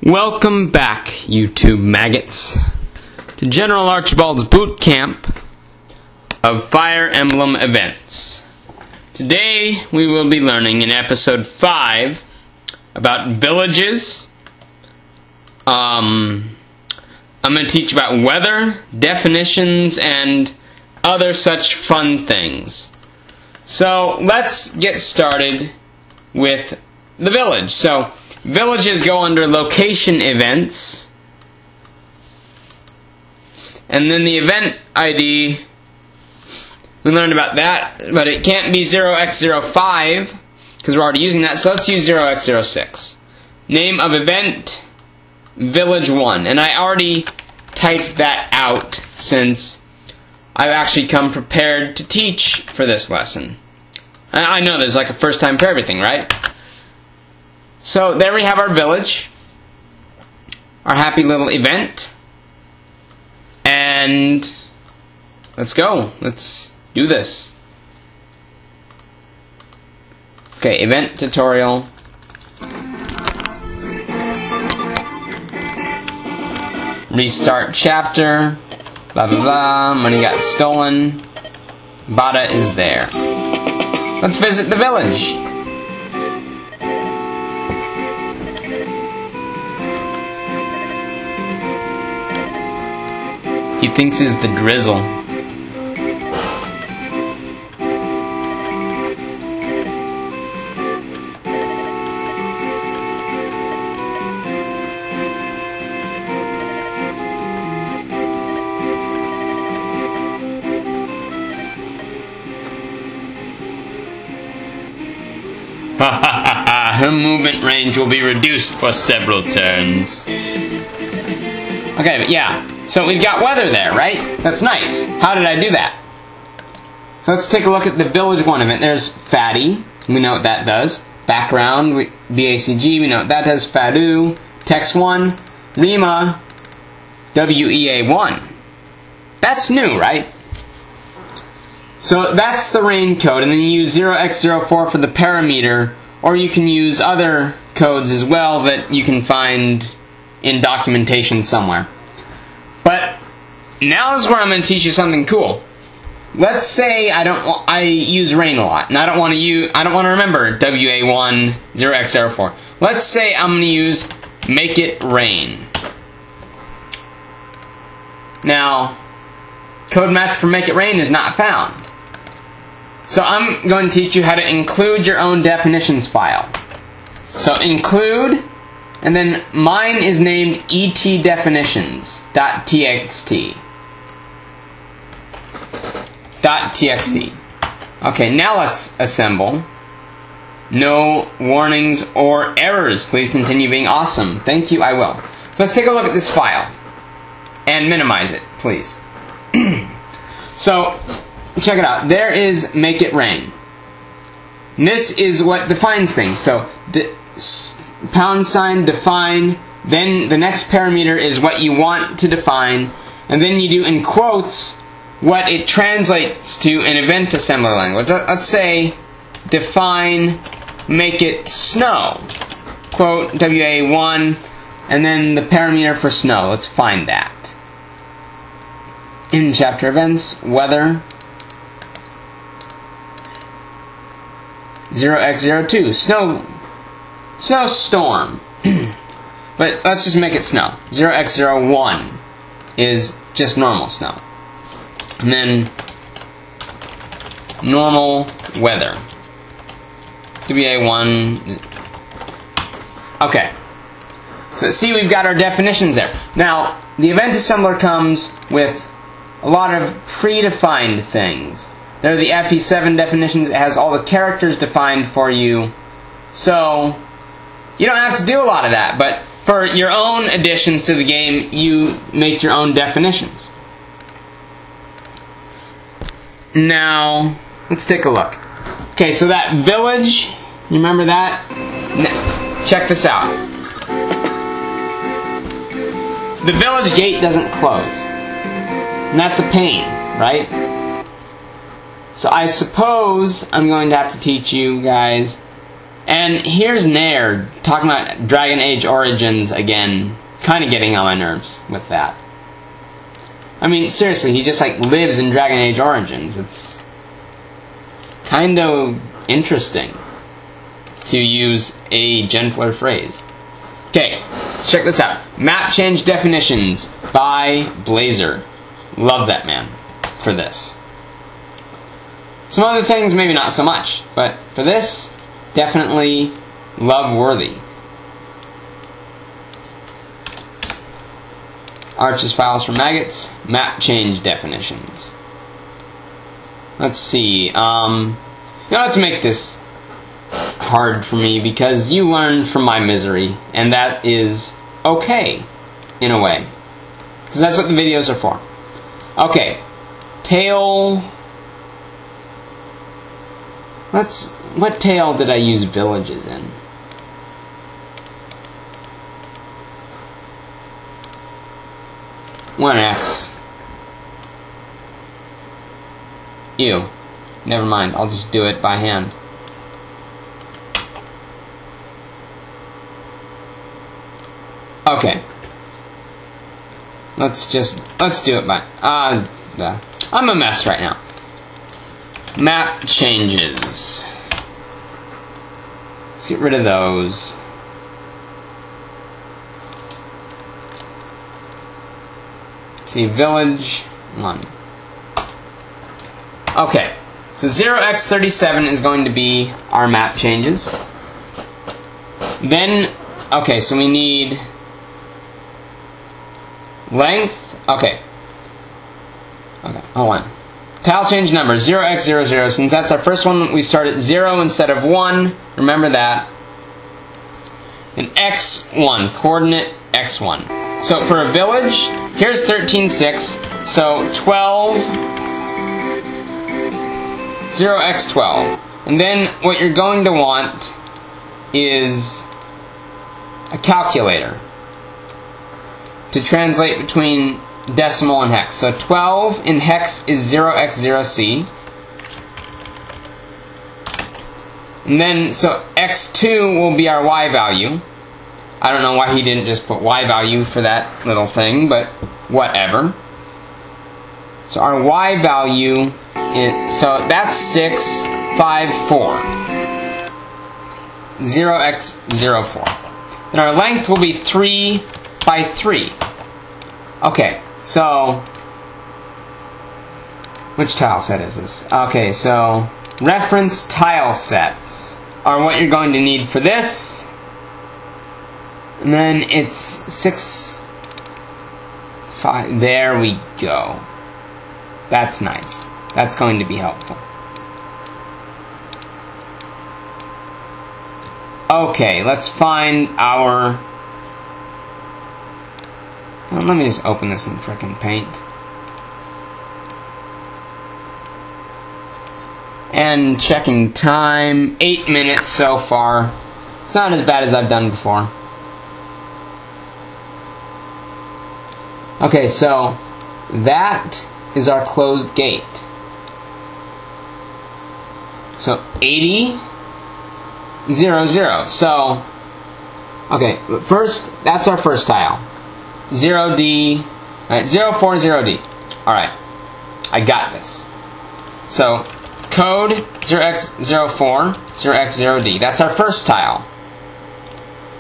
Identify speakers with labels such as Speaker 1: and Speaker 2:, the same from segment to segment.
Speaker 1: Welcome back, YouTube maggots, to General Archibald's Bootcamp of Fire Emblem events. Today we will be learning in episode 5 about villages. I'm going to teach about weather, definitions, and other such fun things. So let's get started with the village. So villages go under location events, and then the event ID, we learned about that, but it can't be 0x05 because we're already using that, so let's use 0x06. Name of event, village 1, and I already typed that out since I've actually come prepared to teach for this lesson. And I know there's like a first time for everything, right? So there we have our village, our happy little event, and let's go. Let's do this. Okay, event tutorial. Restart chapter, blah blah blah, money got stolen, Bada is there. Let's visit the village. He thinks is the drizzle. Ha ha ha ha! Her movement range will be reduced for several turns. Okay, but yeah. So we've got weather there, right? That's nice. How did I do that? So let's take a look at the Village 1 event. There's Fatty. We know what that does. Background, BACG. We know what that does. Fadu. Text 1. Rima. WEA1. That's new, right? So that's the rain code. And then you use 0x04 for the parameter. Or you can use other codes as well that you can find in documentation somewhere. But now is where I'm going to teach you something cool. Let's say I use rain a lot, and I don't want to remember WA1 0x04. Let's say I'm going to use make it rain. Now, code match for make it rain is not found. So I'm going to teach you how to include your own definitions file. So include. And then mine is named etdefinitions.txt. Okay, now let's assemble. No warnings or errors. Please continue being awesome. Thank you, I will. So let's take a look at this file. And minimize it, please. So, check it out. There is make it rain. And this is what defines things. So, # define, then the next parameter is what you want to define, and then you do in quotes what it translates to in event assembler language. Let's say define make it snow, quote WA1, and then the parameter for snow. Let's find that. In chapter events, weather, 0x02, snowstorm. But let's just make it snow. 0x01 is just normal snow. And then normal weather. WA1. Okay. So see, we've got our definitions there. Now, the event assembler comes with a lot of predefined things. There are the FE7 definitions. It has all the characters defined for you. So you don't have to do a lot of that, but for your own additions to the game, you make your own definitions. Now, let's take a look. Okay, so that village, you remember that? Check this out. The village gate doesn't close. And that's a pain, right? So I suppose I'm going to have to teach you guys And here's Nair talking about Dragon Age Origins again, kind of getting on my nerves with that. I mean, seriously, he just like lives in Dragon Age Origins. It's kind of interesting, to use a gentler phrase. Okay, check this out. Map change definitions by Blazer. Love that man for this. Some other things, maybe not so much, but for this, definitely love-worthy. Arches files for maggots, map change definitions. Let's see, now let's make this hard for me because you learn from my misery, and that is okay, in a way. Because that's what the videos are for. Okay, tail... What tail did I use villages in? One X. Ew. Never mind, I'll just do it by hand. Okay. Let's do it by... I'm a mess right now. Map changes. Let's get rid of those. See, village 1. Okay, so 0x37 is going to be our map changes. Then, okay, so we need length. Okay, hold on. Tile change number 0x00. Since that's our first one, we start at 0 instead of 1. Remember that. And x1, coordinate x1. So for a village, here's 13.6. So 12, 0x12. And then what you're going to want is a calculator to translate between decimal and hex. So 12 in hex is 0x0c. And then, so x2 will be our y value. I don't know why he didn't just put y value for that little thing, but whatever. So our y value is, so that's 6, 5, 4. 0x04. Then our length will be 3 by 3. Okay, so which tile set is this? Okay, so reference tile sets are what you're going to need for this. And then it's 6, 5. There we go. That's nice. That's going to be helpful. Okay, let's find our... Well, let me just open this in frickin' Paint. And checking time, 8 minutes so far. It's not as bad as I've done before. Okay, so that is our closed gate. So 80, 0, 0. So, okay, first, that's our first tile. 0D, alright, 040D. Alright, I got this. So, code 0x04, 0x0D. That's our first tile.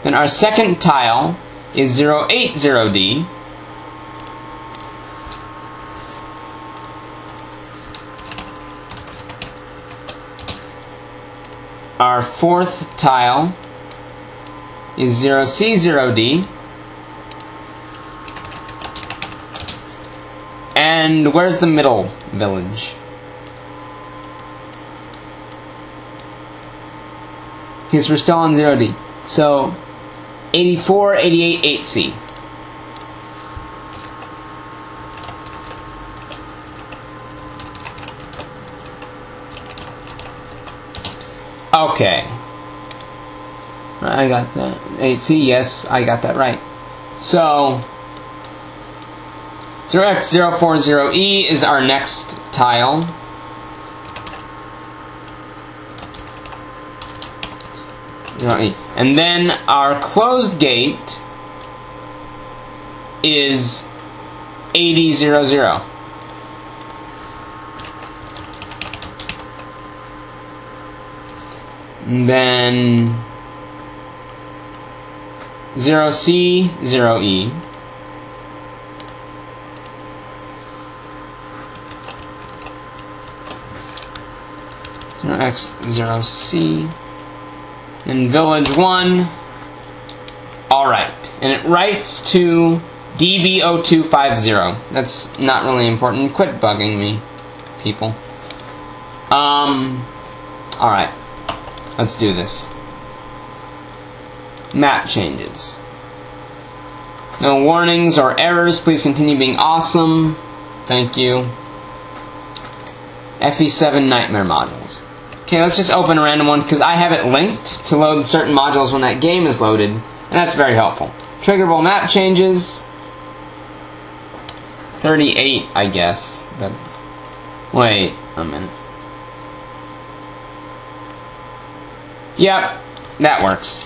Speaker 1: Then our second tile is 080D. Our fourth tile is 0C0D. And where's the middle village? Because we're still on 0D. So, 84, 88, 8C. Okay. I got that. 8C, yes, I got that right. So, 0x040E is our next tile. 0E. And then our closed gate is 8000. And then 0C, 0E. 0X, 0C. And village 1. Alright. And it writes to DB0250. That's not really important. Quit bugging me, people. Alright. Let's do this. Map changes. No warnings or errors. Please continue being awesome. Thank you. FE7 Nightmare modules. Okay, let's just open a random one because I have it linked to load certain modules when that game is loaded, and that's very helpful. Triggerable map changes. 38, I guess. That's... Wait a minute. Yep, that works.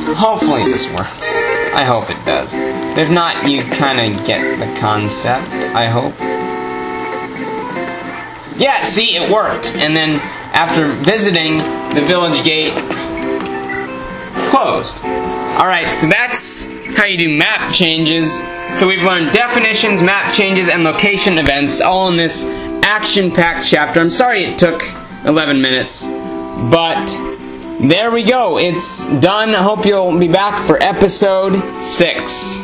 Speaker 1: So hopefully this works. I hope it does. If not, you kind of get the concept, I hope. Yeah, see, it worked. And then, after visiting, the village gate closed. Alright, so that's how you do map changes. So we've learned definitions, map changes, and location events, all in this action-packed chapter. I'm sorry it took 11 minutes, but there we go. It's done. I hope you'll be back for episode 6.